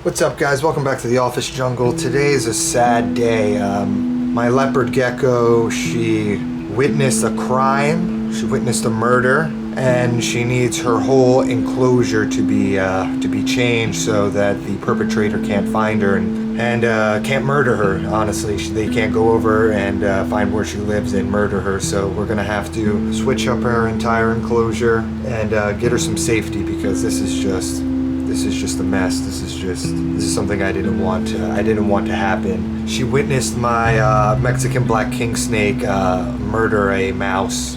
What's up, guys? Welcome back to the office jungle. Today is a sad day. My leopard gecko, she witnessed a crime, she witnessed a murder, and she needs her whole enclosure to be changed so that the perpetrator can't find her and can't murder her. Honestly, they can't go over and find where she lives and murder her. So we're gonna have to switch up her entire enclosure and get her some safety, because this is just a mess. This is something I didn't want to happen. She witnessed my Mexican black king snake murder a mouse.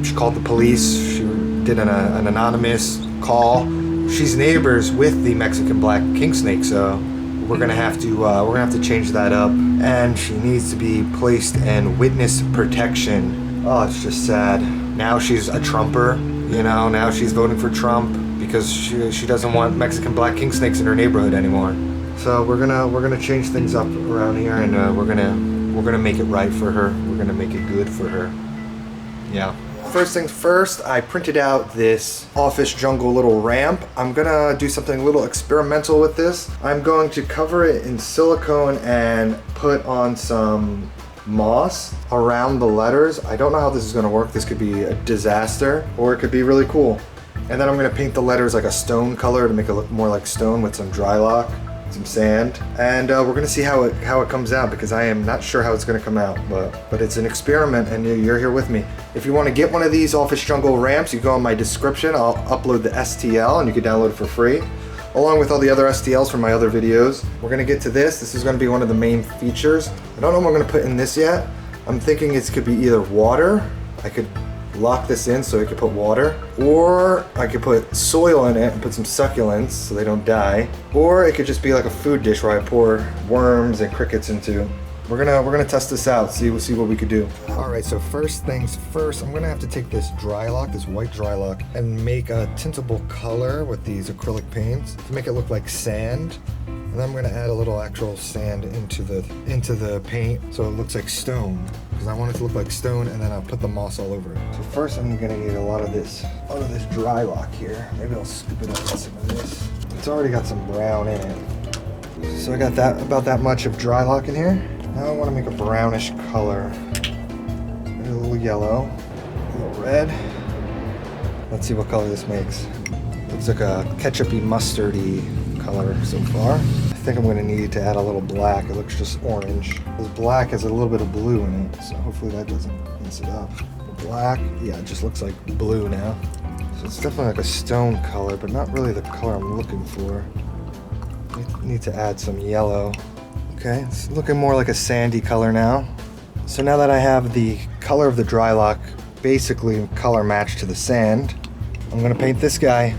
She called the police. She did an anonymous call. She's neighbors with the Mexican black king snake, so we're gonna have to change that up. And she needs to be placed in witness protection. Oh, it's just sad. Now she's a Trumper. You know, now she's voting for Trump because she doesn't want Mexican black king snakes in her neighborhood anymore. So we're gonna change things up around here, and we're gonna make it right for her. We're gonna make it good for her. Yeah. First things first, I printed out this office jungle little ramp. I'm gonna do something a little experimental with this. I'm going to cover it in silicone and put on some moss around the letters. I don't know how this is gonna work. This could be a disaster, or it could be really cool. And then I'm gonna paint the letters like a stone color to make it look more like stone with some dry lock, some sand. And we're gonna see how it comes out, because I am not sure how it's gonna come out, but it's an experiment and you're here with me. If you wanna get one of these office jungle ramps, you go in my description. I'll upload the STL and you can download it for free, along with all the other STLs from my other videos. We're gonna get to this. This is gonna be one of the main features. I don't know what I'm gonna put in this yet. I'm thinking it could be either water. I could lock this in so I could put water, or I could put soil in it and put some succulents so they don't die, or it could just be like a food dish where I pour worms and crickets into. We're gonna test this out, see what we could do. All right, so first things first, I'm gonna have to take this dry lock, this white dry lock, and make a tintable color with these acrylic paints to make it look like sand. And then I'm gonna add a little actual sand into the paint so it looks like stone, because I want it to look like stone, and then I'll put the moss all over it. So first I'm gonna need a lot of this dry lock here. Maybe I'll scoop it up with some of this. It's already got some brown in it. So I got about that much of dry lock in here. Now I want to make a brownish color. Maybe a little yellow, a little red. Let's see what color this makes. Looks like a ketchupy, mustardy color so far. I think I'm going to need to add a little black. It looks just orange. This black has a little bit of blue in it, so hopefully that doesn't mess it up. Black, yeah, it just looks like blue now. So it's definitely like a stone color, but not really the color I'm looking for. Need to add some yellow. Okay, it's looking more like a sandy color now. So now that I have the color of the dry lock basically color matched to the sand, I'm gonna paint this guy.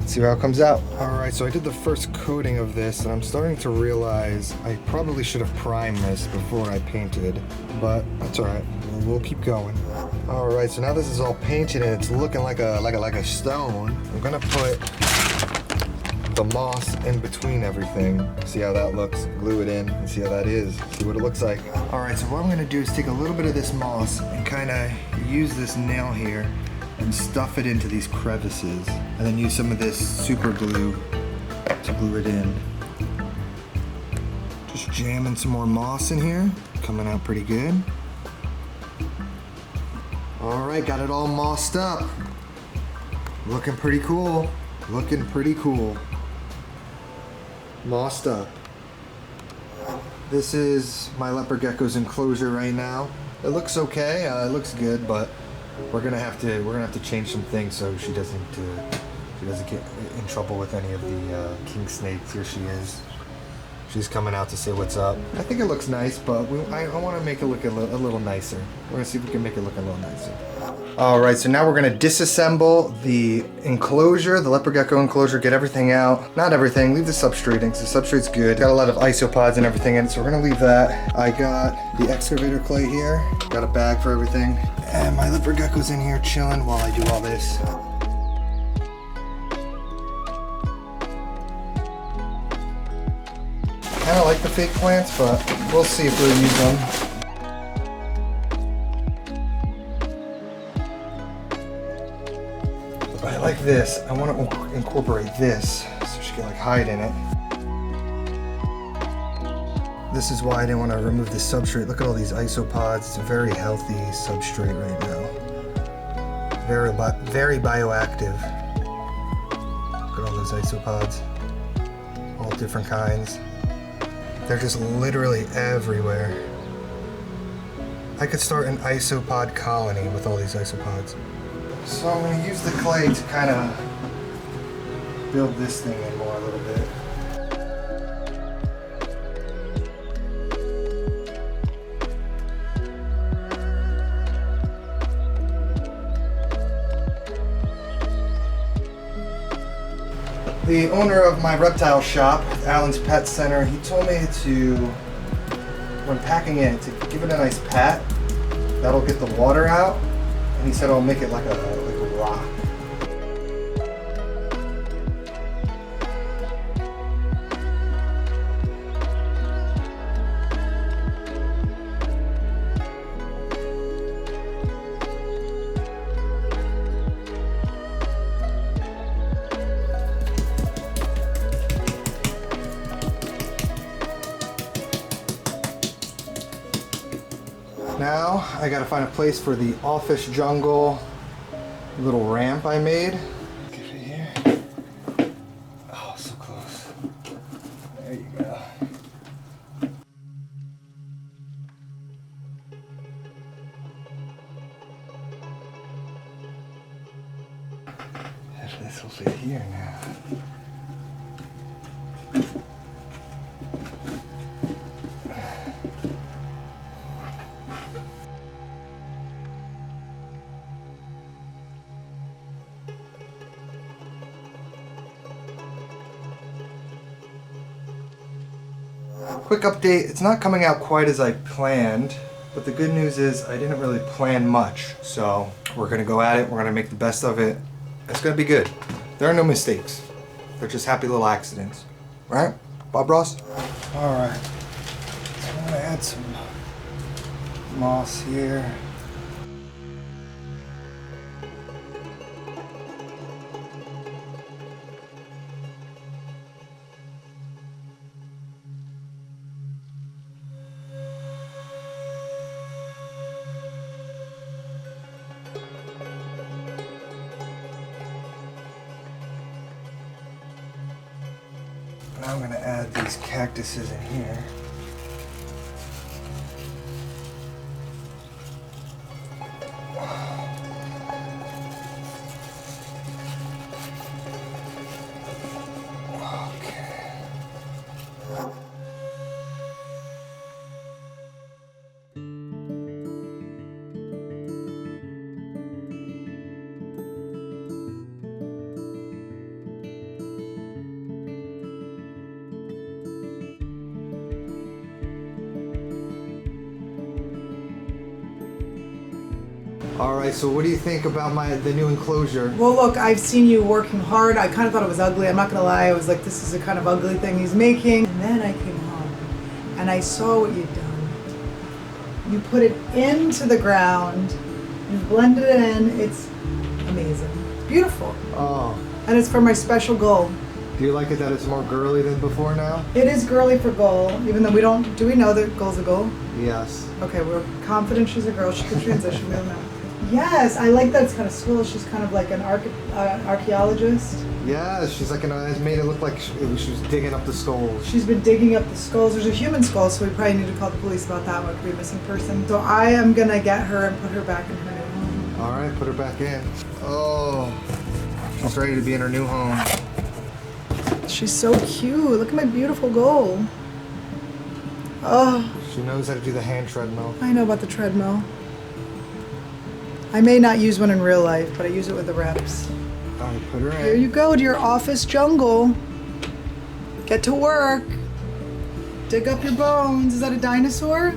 Let's see how it comes out. All right, so I did the first coating of this, and I'm starting to realize I probably should have primed this before I painted, but that's all right. We'll keep going. All right, so now this is all painted and it's looking like a stone. I'm gonna put the moss in between everything. See how that looks? Glue it in and see how that is. See what it looks like. All right, so what I'm gonna do is take a little bit of this moss and kind of use this nail here and stuff it into these crevices, and then use some of this super glue to glue it in. Just jamming some more moss in here. Coming out pretty good. All right, got it all mossed up. Looking pretty cool. Looking pretty cool. Mossed up. This is my leopard gecko's enclosure right now. It looks okay. It looks good, but we're gonna have to change some things so she doesn't get in trouble with any of the king snakes. Here she is. She's coming out to say what's up. I think it looks nice, but I want to make it look a little nicer. We're gonna see if we can make it look a little nicer. All right, so now we're gonna disassemble the enclosure, the leopard gecko enclosure, get everything out. Not everything, leave the substrate in, because the substrate's good. Got a lot of isopods and everything in it, so we're gonna leave that. I got the excavator clay here, got a bag for everything. And my leopard gecko's in here chilling while I do all this. I kind of like the fake plants, but we'll see if we'll use them. But I like this. I want to incorporate this so she can like hide in it. This is why I didn't want to remove the substrate. Look at all these isopods. It's a very healthy substrate right now. Very bioactive. Look at all those isopods. All different kinds. They're just literally everywhere. I could start an isopod colony with all these isopods. So I'm going to use the clay to kind of build this thing in more a little bit. The owner of my reptile shop, Alan's Pet Center, he told me to, when packing it, to give it a nice pat. That'll get the water out, and he said it'll make it like a rock. Now I gotta find a place for the office jungle little ramp I made. Get it here. Oh, so close. There you go. This will fit here now. Quick update, it's not coming out quite as I planned, but the good news is I didn't really plan much. So we're gonna go at it, we're gonna make the best of it. It's gonna be good. There are no mistakes. They're just happy little accidents. Right, Bob Ross? All right, so I'm gonna add some moss here. Now I'm going to add these cactuses in here. Alright, so what do you think about the new enclosure? Well, look, I've seen you working hard. I kind of thought it was ugly. I'm not going to lie. I was like, this is a kind of ugly thing he's making. And then I came home and I saw what you'd done. You put it into the ground. You blended it in. It's amazing. It's beautiful. Oh. And it's for my special goal. Do you like it that it's more girly than before now? It is girly for goal, even though we don't... Do we know that goal's a goal? Yes. Okay, we're confident she's a girl. She can transition. We don't know. Yes, I like that it's kind of swirl. She's kind of like an archaeologist. Yeah, she's like it's made it look like she was digging up the skulls. She's been digging up the skulls. There's a human skull, so we probably need to call the police about that one. It could be a missing person. So I am going to get her and put her back in her new home. All right, put her back in. Oh, she's ready to be in her new home. She's so cute. Look at my beautiful goal. Oh. She knows how to do the hand treadmill. I know about the treadmill. I may not use one in real life, but I use it with the reps. All right, put her in. Here you go to your office jungle. Get to work. Dig up your bones. Is that a dinosaur?